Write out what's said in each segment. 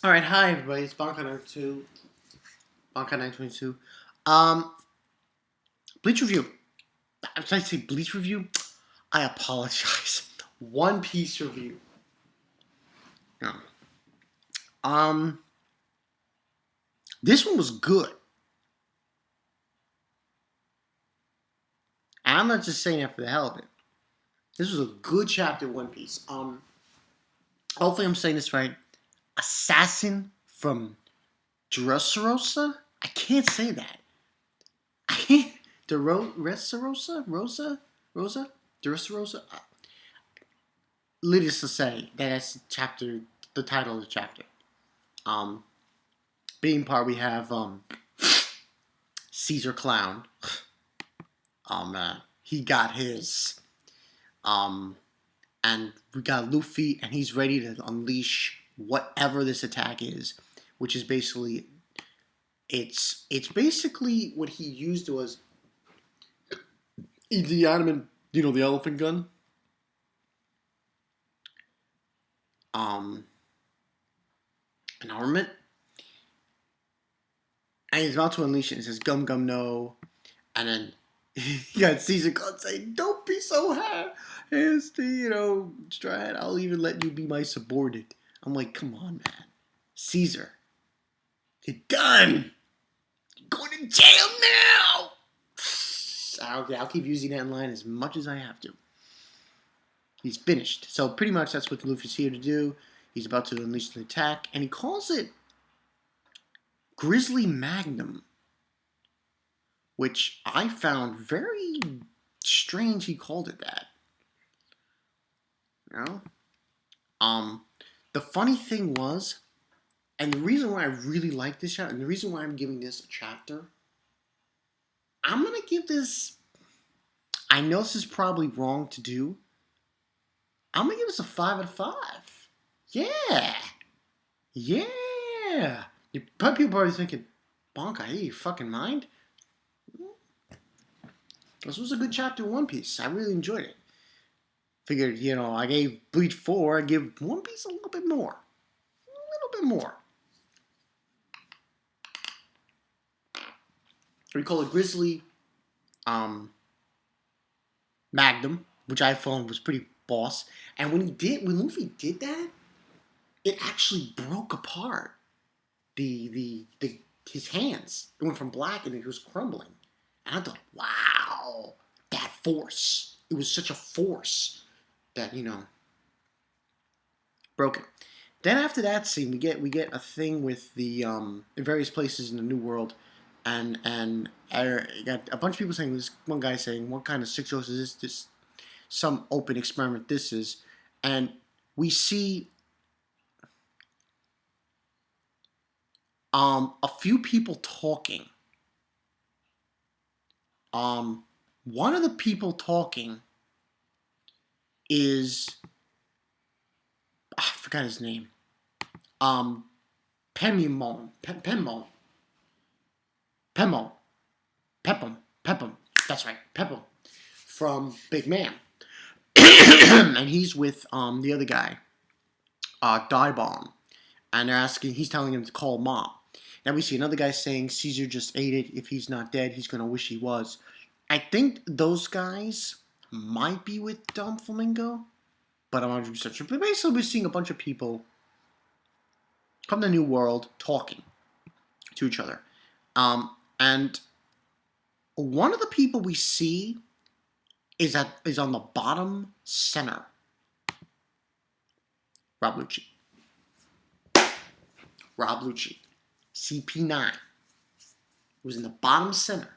All right, hi everybody. It's Bonka 922. Um, Bleach review. Did I say Bleach review? I apologize. One Piece review. No. Um, this one was good. I'm not just saying that for the hell of it. This was a good chapter of One Piece. Hopefully I'm saying this right. Assassin from Dressrosa. I can't say that. I can't. Dressrosa? Rosa? Dressrosa? Needless to say, that's the title of the chapter. Um, Being part, we have Caesar Clown. He got his. Um, and we got Luffy, and he's ready to unleash whatever this attack is, which is basically it's basically what he used was the adamant, the elephant gun. Um, an armament, and he's about to unleash it. And it says "Gum Gum No," and then you got Caesar Clown saying, "Don't be so hasty, Strad. I'll even let you be my subordinate." I'm like, come on, man, Caesar, you're done. You're going to jail now. Okay, I'll keep using that line as much as I have to. He's finished. So pretty much that's what Luffy's here to do. He's about to unleash an attack, and he calls it Grizzly Magnum, which I found very strange he called it that. You know? The funny thing was, and the reason why I really like this chapter, and the reason why I'm giving this a chapter, I'm gonna give this. I know this is probably wrong to do. I'm gonna give this a 5 out of 5. Yeah, yeah. People are probably thinking, "Bonk, I you fucking mind." This was a good chapter of One Piece. I really enjoyed it. Figured, I gave Bleach 4, I give One Piece a little bit more. A little bit more. We call it Grizzly Magnum, which I found was pretty boss. And when Luffy did that, it actually broke apart the his hands. It went from black and it was crumbling. And I thought, wow, that force. It was such a force that, broke it. Then after that scene, we get a thing with the in various places in the New World, and you got a bunch of people saying this. One guy saying, "What kind of sick dose is this? This some open experiment this is," and we see a few people talking. One of the people talking is I forgot his name. Pemimon, Pemon, Pemon, Pepum, Pepum. That's right, Pepum from Big Man, and he's with the other guy, Die Bomb, and they're asking. He's telling him to call Mom. Now we see another guy saying Caesar just ate it. If he's not dead, he's gonna wish he was. I think those guys might be with Flamingo, but I'm not 100% sure. But basically, we're seeing a bunch of people from the New World talking to each other. And one of the people we see is on the bottom center. Rob Lucci. Rob Lucci. CP9 was in the bottom center.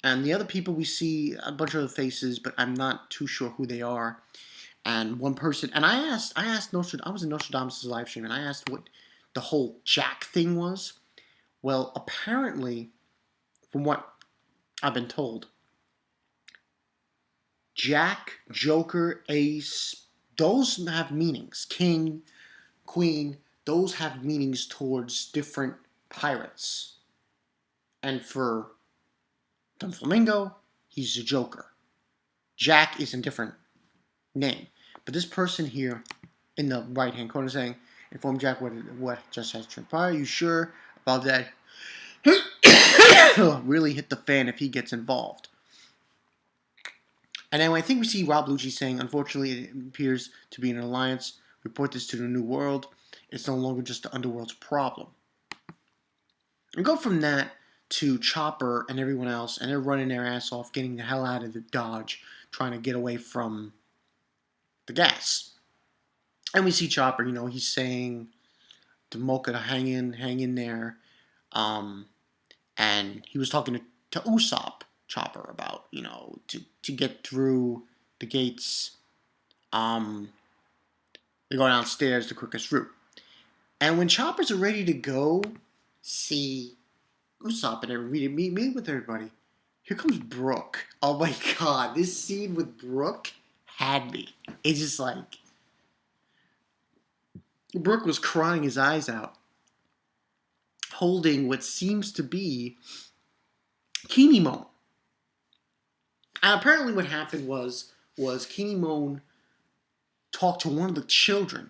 And the other people we see a bunch of faces, but I'm not too sure who they are. And one person, and I asked Nostradamus, I was in Nostradamus' live stream, and I asked what the whole Jack thing was. Well, apparently, from what I've been told, Jack, Joker, Ace, those have meanings. King, Queen, those have meanings towards different pirates. And for Flamingo, he's a Joker. Jack is a different name. But this person here in the right-hand corner saying, Inform Jack what just has transpired. You sure about that? Really hit the fan if he gets involved. And then I think we see Rob Lucci saying, unfortunately, it appears to be an alliance. Report this to the New World. It's no longer just the Underworld's problem. And go from that to Chopper and everyone else, and they're running their ass off, getting the hell out of the Dodge, trying to get away from the gas. And we see Chopper, he's saying to Mocha to hang in there. And he was talking to Usopp, Chopper, about, to get through the gates. They go downstairs the quickest route. And when Choppers are ready to go see Usopp and meet with everybody, here comes Brooke. Oh my god, this scene with Brooke had me. It's just like Brooke was crying his eyes out, holding what seems to be Kinemon. And apparently what happened was Kinemon talked to one of the children,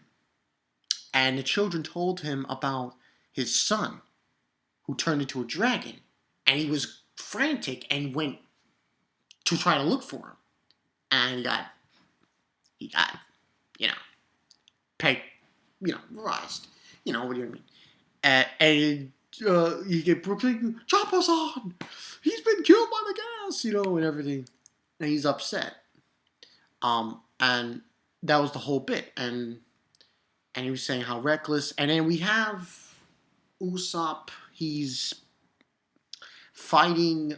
and the children told him about his son, who turned into a dragon, and he was frantic and went to try to look for him, and he got, pegged, rised, what do you mean? And you get Brooke saying, Chopper's on! He's been killed by the gas, and everything. And he's upset. And that was the whole bit. And he was saying how reckless. And then we have Usopp. He's fighting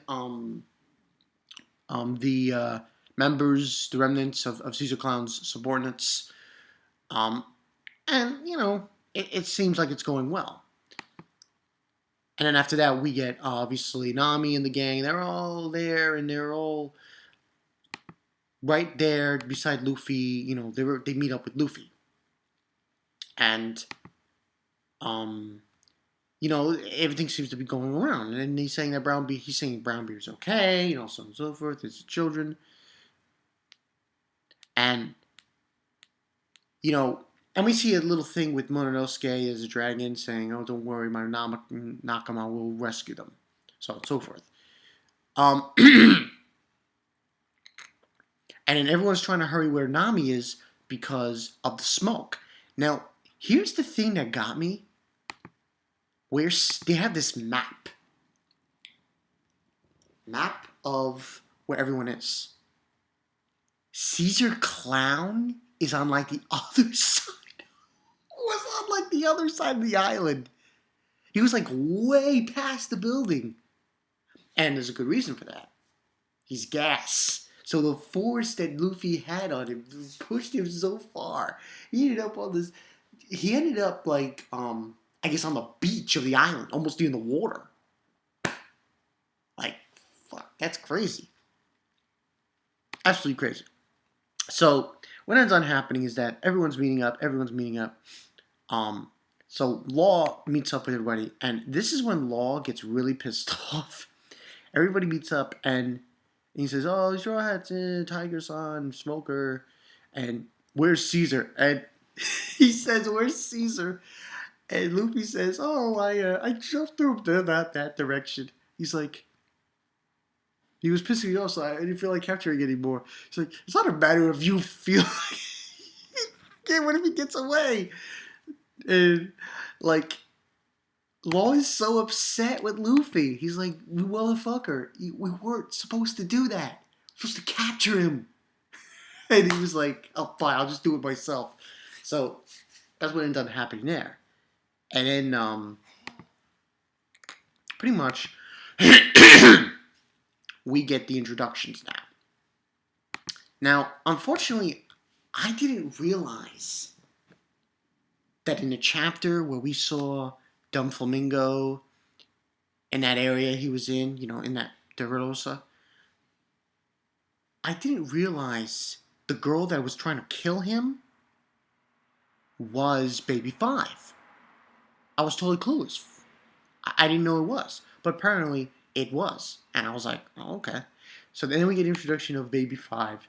the members, the remnants of Caesar Clown's subordinates. And, it seems like it's going well. And then after that, we get, obviously, Nami and the gang. They're all there, and they're all right there beside Luffy. They meet up with Luffy. And, everything seems to be going around. And then he's saying that Brownbeard's okay, so on and so forth. It's the children. And, and we see a little thing with Mononosuke as a dragon saying, oh, don't worry, my Nakama will rescue them. So on and so forth. And then everyone's trying to hurry where Nami is because of the smoke. Now, here's the thing that got me. Where they have this map. Map of where everyone is. Caesar Clown is on like the other side. Was on like the other side of the island. He was like way past the building. And there's a good reason for that. He's gas. So the force that Luffy had on him pushed him so far. He ended up like, I guess on the beach of the island, almost in the water. Like, fuck, that's crazy. Absolutely crazy. So, what ends on happening is that everyone's meeting up. So Law meets up with everybody, and this is when Law gets really pissed off. Everybody meets up, and he says, oh, Straw Hat's in, Tiger-san, Smoker, and where's Caesar? And he says, where's Caesar? And Luffy says, oh, I jumped through that direction. He's like, he was pissing me off, so I didn't feel like capturing anymore. He's like, it's not a matter of you feel like, what if he gets away? And, like, Law is so upset with Luffy. He's like, you motherfucker, we weren't supposed to do that. We're supposed to capture him. And he was like, oh, fine, I'll just do it myself. So, that's what ended up happening there. And then, pretty much, we get the introductions now. Now, unfortunately, I didn't realize that in the chapter where we saw Dumb Flamingo in that area he was in that Derosa, I didn't realize the girl that was trying to kill him was Baby 5. I was totally clueless. I didn't know it was. But apparently it was. And I was like, oh, okay. So then we get introduction of Baby 5.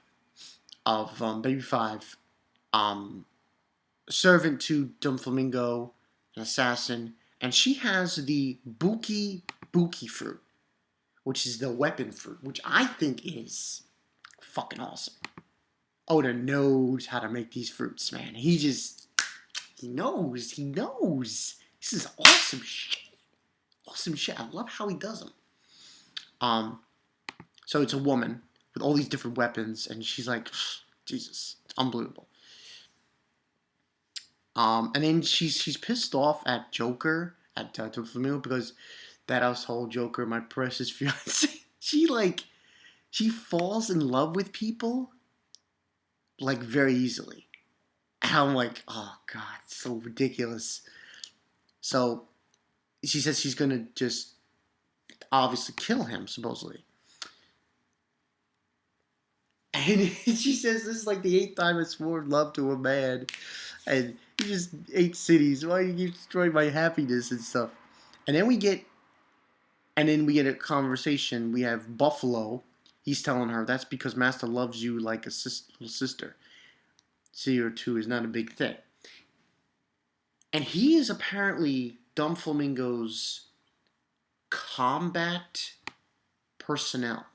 servant to Doflamingo, an assassin, and she has the Buki fruit, which is the weapon fruit, which I think is fucking awesome. Oda knows how to make these fruits, man. He knows. This is awesome shit. Awesome shit. I love how he does them. So it's a woman with all these different weapons, and she's like, Jesus, it's unbelievable. And then she's pissed off at Joker, at Doflamingo, because that asshole Joker, my precious fiance, she falls in love with people like very easily. And I'm like, oh god, it's so ridiculous. So she says she's gonna just obviously kill him, supposedly. And she says this is like the 8th time I swore love to a man, and you just 8 cities. Why you destroy my happiness and stuff? And then we get a conversation. We have Buffalo. He's telling her that's because Master loves you like a little sister. CO2 is not a big thing. And he is apparently Doflamingo's combat personnel.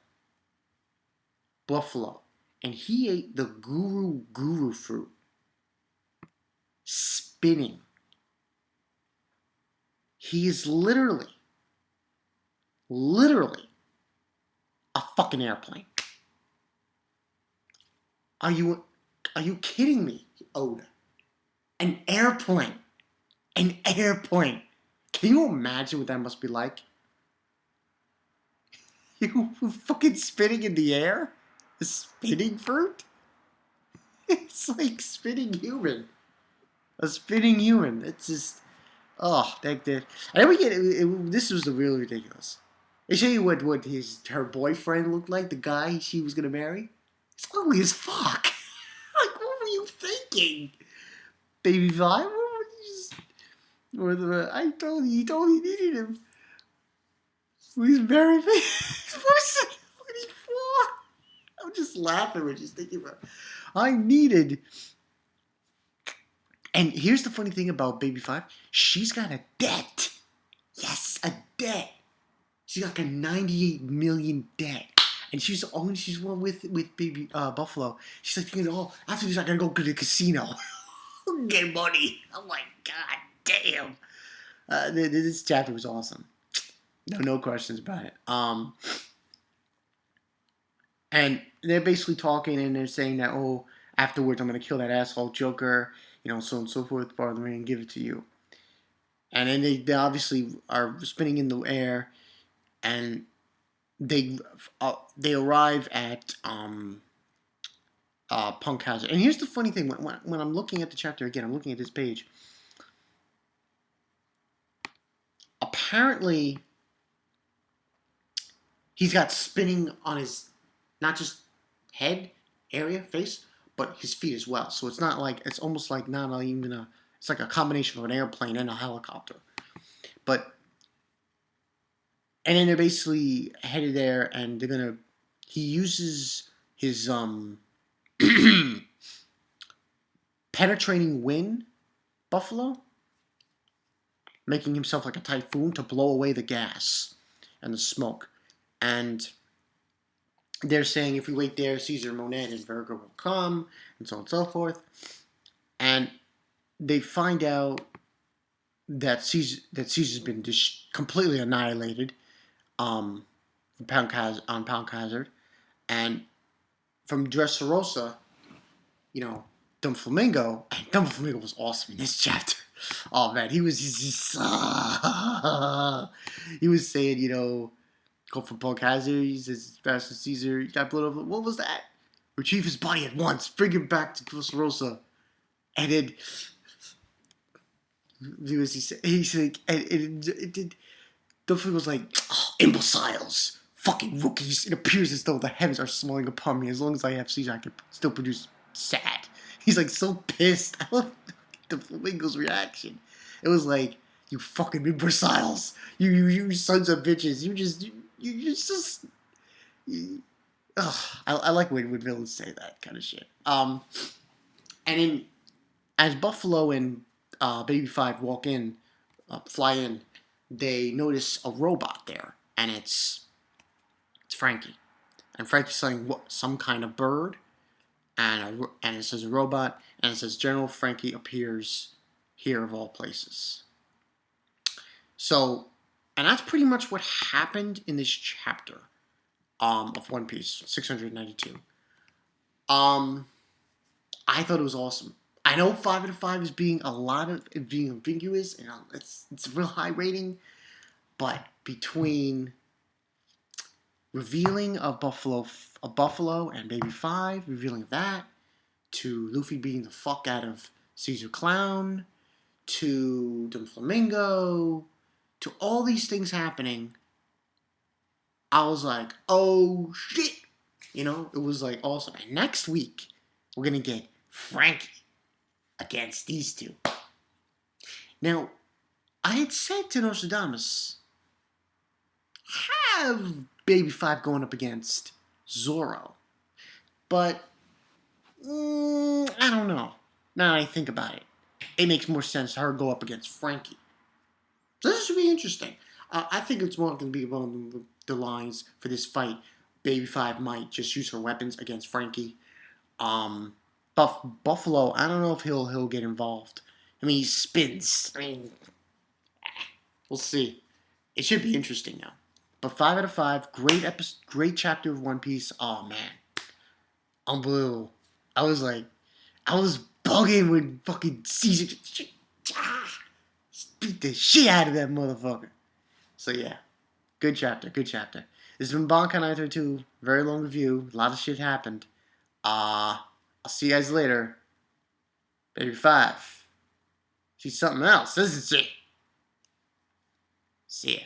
Buffalo. And he ate the guru fruit. Spinning. He is literally a fucking airplane. Are you kidding me, Oda? An airplane. An airplane. Can you imagine what that must be like? You fucking spinning in the air? A spinning fruit? It's like spinning human. A spinning human. It's just, oh, that. And then we get this was really ridiculous. They show you what her boyfriend looked like, the guy she was gonna marry. It's ugly as fuck. Like, what were you thinking, Baby Vi? I told you, he totally needed him. He's very big. What's 24? I'm just laughing when she's thinking about it. I needed. And here's the funny thing about Baby 5. She's got a debt. Yes, a debt. She's got like a 98 million debt. And she's one with Baby Buffalo. She's like thinking, oh, after this I gotta go to the casino. Get money. I'm like, god damn. This chapter was awesome. No questions about it. And they're basically talking and they're saying that, oh, afterwards I'm gonna kill that asshole Joker, so on and so forth, part of the ring, and give it to you. And then they obviously are spinning in the air, and they arrive at Punk Hazard. And here's the funny thing: when I'm looking at the chapter again, I'm looking at this page. Apparently, he's got spinning on his not just head area, face, but his feet as well. So it's not like it's almost like not even it's like a combination of an airplane and a helicopter. And then they're basically headed there, and he uses his penetrating wind buffalo, making himself like a typhoon to blow away the gas and the smoke. And they're saying if we wait there, Caesar, Monet, and Virgo will come, and so on and so forth. And they find out that Caesar's been completely annihilated on Pound Hazard. And from Dressrosa, Doflamingo, and Doflamingo was awesome in this chapter. Oh man, he was saying, go for Punk Hazard. He says, Master Caesar, you got blood over. What was that? Retrieve his body at once. Bring him back to Dressrosa. And then he's like, Doflamingo was like, oh, imbeciles, fucking rookies. It appears as though the heavens are smiling upon me. As long as I have Caesar, I can still produce sad. He's like so pissed. I love Doflamingo's reaction. It was like, you fucking imbeciles. You sons of bitches. I like when villains say that kind of shit. And then as Buffalo and Baby Five fly in, they notice a robot there, and it's Franky. And Franky's saying what, some kind of bird, and it says a robot, and it says General Franky appears here of all places. So, and that's pretty much what happened in this chapter of One Piece 692. I thought it was awesome. I know 5 out of 5 is being ambiguous, and it's a real high rating, but between revealing of Buffalo and Baby Five, revealing that, to Luffy beating the fuck out of Caesar Clown, to Flamingo, to all these things happening, I was like, oh shit! You know, it was like awesome. And next week, we're gonna get Franky against these two. Now, I had said to Nostradamus, have Baby Five going up against Zoro. But, I don't know. Now that I think about it, it makes more sense to her go up against Franky. So this should be interesting. I think it's more going to be along the lines for this fight. Baby Five might just use her weapons against Franky. Buffalo, I don't know if he'll get involved. I mean, he spins. I mean, we'll see. It should be interesting now. But 5 out of 5, great chapter of One Piece. Oh man, unbelievable. I was bugging with fucking Caesar. Beat the shit out of that motherfucker. So yeah, good chapter. This has been Bonkai 932. Very long review. A lot of shit happened. I'll see you guys later. Baby Five. She's something else, isn't she? See ya.